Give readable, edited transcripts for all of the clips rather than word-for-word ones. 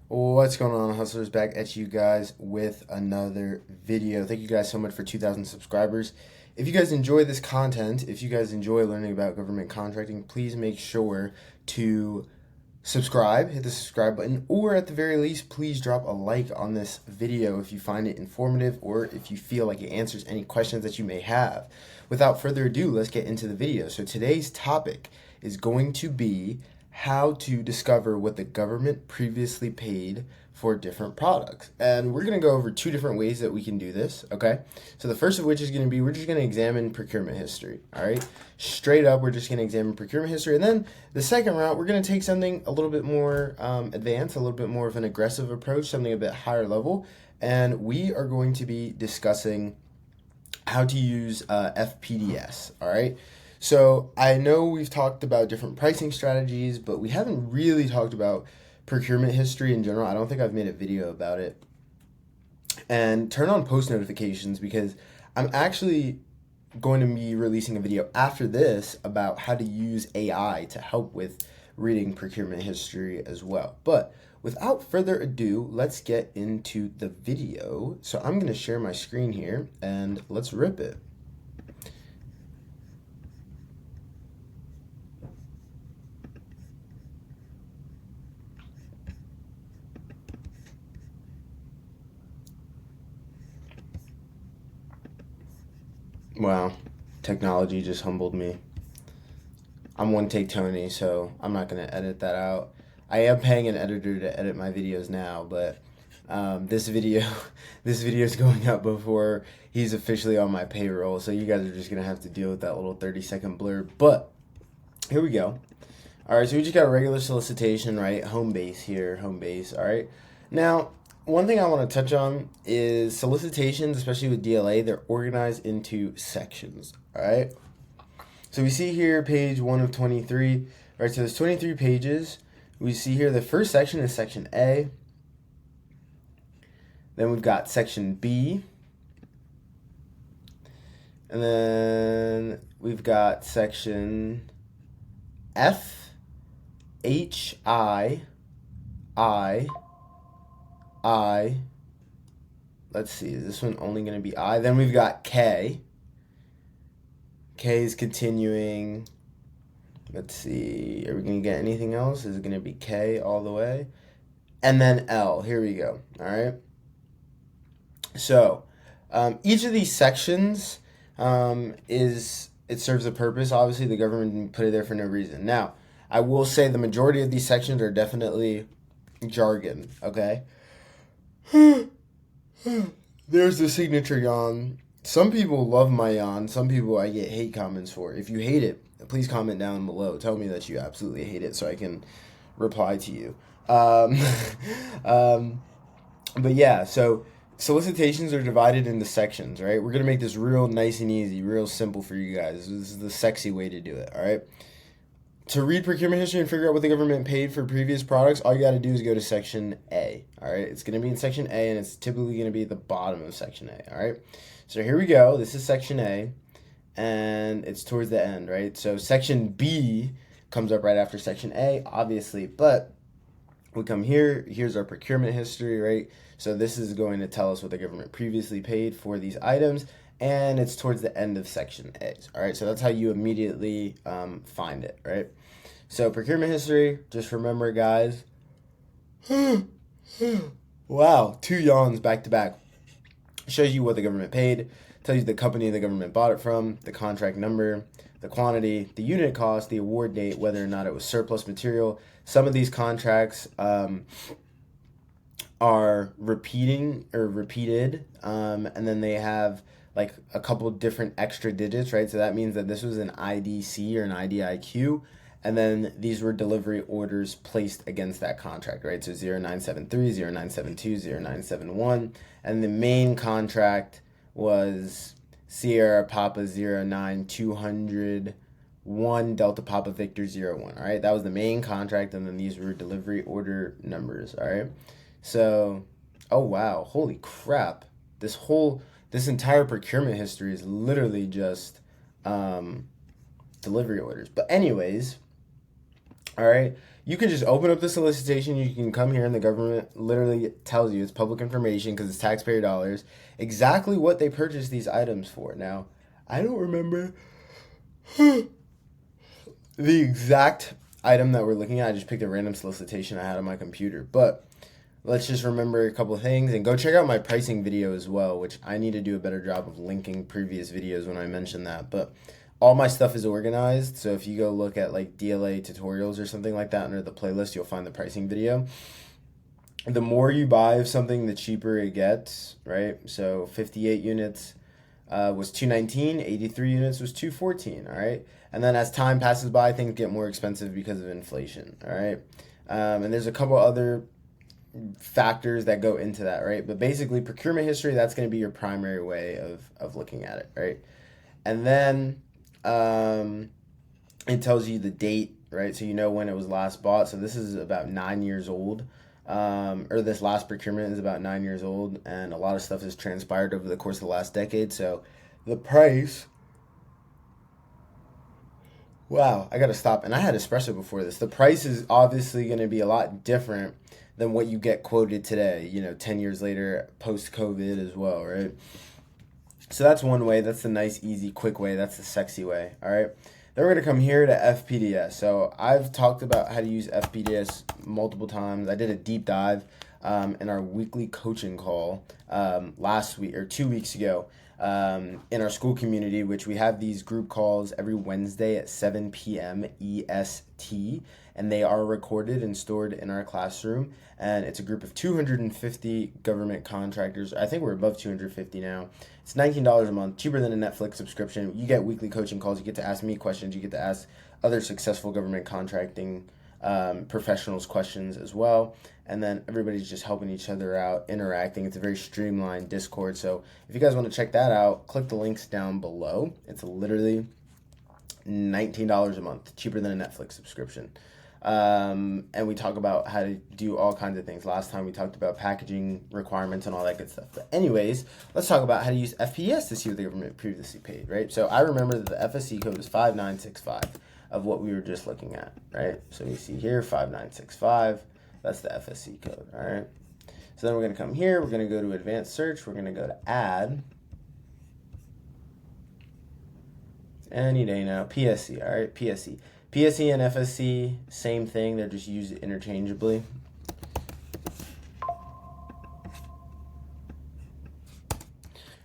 What's going on, hustlers? Back at you guys with another video. Thank you guys so much for 2,000 subscribers. If you guys enjoy this content, if you guys enjoy learning about government contracting, please make sure to subscribe, hit the subscribe button, or at the very least, please drop a like on this video if you find it informative or if you feel like it answers any questions that you may have. Without further ado, let's get into the video. So today's topic is going to be how to discover what the government previously paid for different products. And we're going to go over two different ways that we can do this, okay? So the first of which is going to be, we're just going to examine procurement history, all right? Straight up, we're just going to examine procurement history. And then the second route, we're going to take something a little bit more advanced, a little bit more of an aggressive approach, something a bit higher level. And we are going to be discussing how to use FPDS, all right? So I know we've talked about different pricing strategies, but we haven't really talked about procurement history in general. I don't think I've made a video about it. And turn on post notifications because I'm actually going to be releasing a video after this about how to use AI to help with reading procurement history as well. But without further ado, let's get into the video. So I'm going to share my screen here and let's rip it. Wow, technology just humbled me. I'm one take Tony, so I'm not gonna edit that out. I am paying an editor to edit my videos now, but this video, this video is going up before he's officially on my payroll, so you guys are just gonna have to deal with that little 30-second blurb. But here we go. All right, so we just got a regular solicitation, right? Home base here, home base. All right, now one thing I want to touch on is solicitations, especially with DLA, they're organized into sections, all right? So we see here page 1 of 23, all right? So there's 23 pages. We see here the first section is section A. Then we've got section B. And then we've got section F, H, I, let's see, is this one only going to be I? Then we've got K. K is continuing. Let's see, are we going to get anything else? Is it going to be K all the way? And then L, here we go, all right? So, each of these sections it serves a purpose. Obviously, the government didn't put it there for no reason. Now, I will say the majority of these sections are definitely jargon, okay? There's the signature yawn. Some people love my yawn. Some people I get hate comments for. If you hate it, please comment down below. Tell me that you absolutely hate it so I can reply to you. But yeah, so solicitations are divided into sections, right? We're going to make this real nice and easy, real simple for you guys. This is the sexy way to do it, all right? To read procurement history and figure out what the government paid for previous products, all you got to do is go to section A, all right? It's going to be in section A, and it's typically going to be at the bottom of section A, all right? So here we go. This is section A, and it's towards the end, right? So section B comes up right after section A, obviously, but we come here. Here's our procurement history, right? So this is going to tell us what the government previously paid for these items, and it's towards the end of section A. All right, so that's how you immediately find it, right? So procurement history, just remember, guys. Wow, 2 yawns back to back. Shows you what the government paid, tells you the company the government bought it from, the contract number, the quantity, the unit cost, the award date, whether or not it was surplus material. Some of these contracts are repeated, and then they have like a couple different extra digits, right? So that means that this was an IDC or an IDIQ, and then these were delivery orders placed against that contract, right? So 0973, 0972, 0971, and the main contract was Sierra Papa 09201 Delta Papa Victor 01, all right? That was the main contract, and then these were delivery order numbers, all right? So, oh wow, holy crap. This entire procurement history is literally just delivery orders. But anyways, all right, You can just open up the solicitation. You can come here, and the government literally tells you, it's public information because it's taxpayer dollars, exactly what they purchased these items for. Now, I don't remember the exact item that we're looking at. I just picked a random solicitation I had on my computer. But let's just remember a couple of things, and go check out my pricing video as well, which I need to do a better job of linking previous videos when I mention that. But all my stuff is organized, so if you go look at like DLA tutorials or something like that under the playlist, you'll find the pricing video. The more you buy of something, the cheaper it gets, right? So 58 units was $219, 83 units was $214, all right? And then as time passes by, things get more expensive because of inflation, all right? And there's a couple other factors that go into that, right? But basically, procurement history, that's going to be your primary way of looking at it, right? And then it tells you the date, right? So you know when it was last bought. So this is about 9 years old. Or this last procurement is about 9 years old, and a lot of stuff has transpired over the course of the last decade. So the price, wow, I gotta stop. And I had espresso before this. The price is obviously going to be a lot different than what you get quoted today, 10 years later, post-COVID as well, right? So that's one way. That's the nice, easy, quick way. That's the sexy way, all right? Then we're going to come here to FPDS. So I've talked about how to use FPDS multiple times. I did a deep dive in our weekly coaching call last week or 2 weeks ago in our Skool community, which we have these group calls every Wednesday at 7 p.m. EST, and they are recorded and stored in our classroom. And it's a group of 250 government contractors. I think we're above 250 now. It's $19 a month, cheaper than a Netflix subscription. You get weekly coaching calls. You get to ask me questions. You get to ask other successful government contracting professionals questions as well. And then everybody's just helping each other out, interacting. It's a very streamlined Discord. So if you guys want to check that out, click the links down below. It's literally $19 a month, cheaper than a Netflix subscription. And we talk about how to do all kinds of things. Last time we talked about packaging requirements and all that good stuff. But anyways, let's talk about how to use FPDS to see what the government previously paid, right? So I remember that the FSC code is 5965 of what we were just looking at, right? So we see here 5965. That's the FSC code, all right? So then we're going to come here. We're going to go to advanced search. We're going to go to add. Any day now. PSC, all right? PSC. PSC and FSC, same thing. They're just used interchangeably.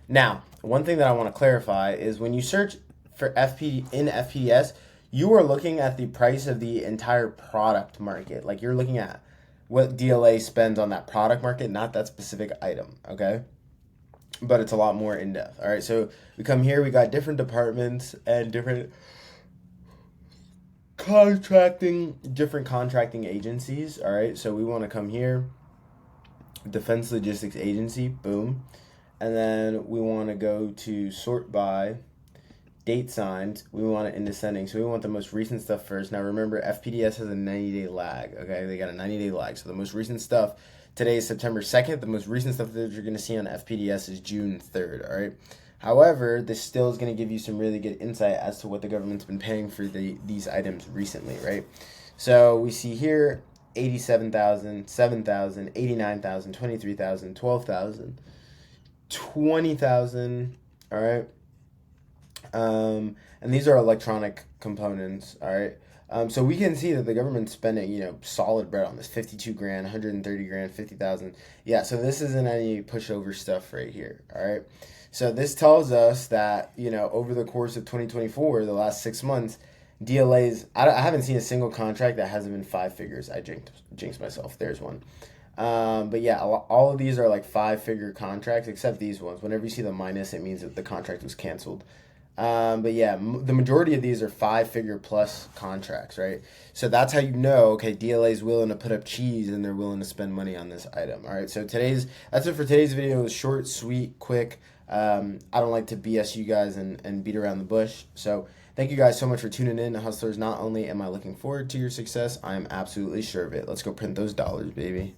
Now, one thing that I want to clarify is when you search for FPDS, you are looking at the price of the entire product market. Like you're looking at what DLA spends on that product market, not that specific item, okay? But it's a lot more in-depth, all right? So we come here, we got different departments and different contracting agencies, all right? So we want to come here, Defense Logistics Agency, boom. And then we want to go to sort by date signed. We want it in descending. So we want the most recent stuff first. Now remember, FPDS has a 90-day lag, okay? They got a 90-day lag. So the most recent stuff, today is September 2nd. The most recent stuff that you're going to see on FPDS is June 3rd, all right? However, this still is going to give you some really good insight as to what the government's been paying for these items recently, right? So we see here 87,000, 7,000, 89,000, 23,000, 12,000, 20,000, all right? And these are electronic components, all right? So we can see that the government's spending, solid bread on this, 52 grand, 130 grand, 50,000. Yeah, so this isn't any pushover stuff right here, all right? So this tells us that, over the course of 2024, the last 6 months, DLA's, I haven't seen a single contract that hasn't been 5 figures. I jinxed myself. There's one. But yeah, all of these are like 5-figure contracts, except these ones. Whenever you see the minus, it means that the contract was canceled. But yeah, the majority of these are 5-figure plus contracts, right? So that's how you know, okay, DLA is willing to put up cheese and they're willing to spend money on this item. All right, so that's it for today's video. It was short, sweet, quick. I don't like to BS you guys and beat around the bush. So thank you guys so much for tuning in. Hustlers, not only am I looking forward to your success, I am absolutely sure of it. Let's go print those dollars, baby.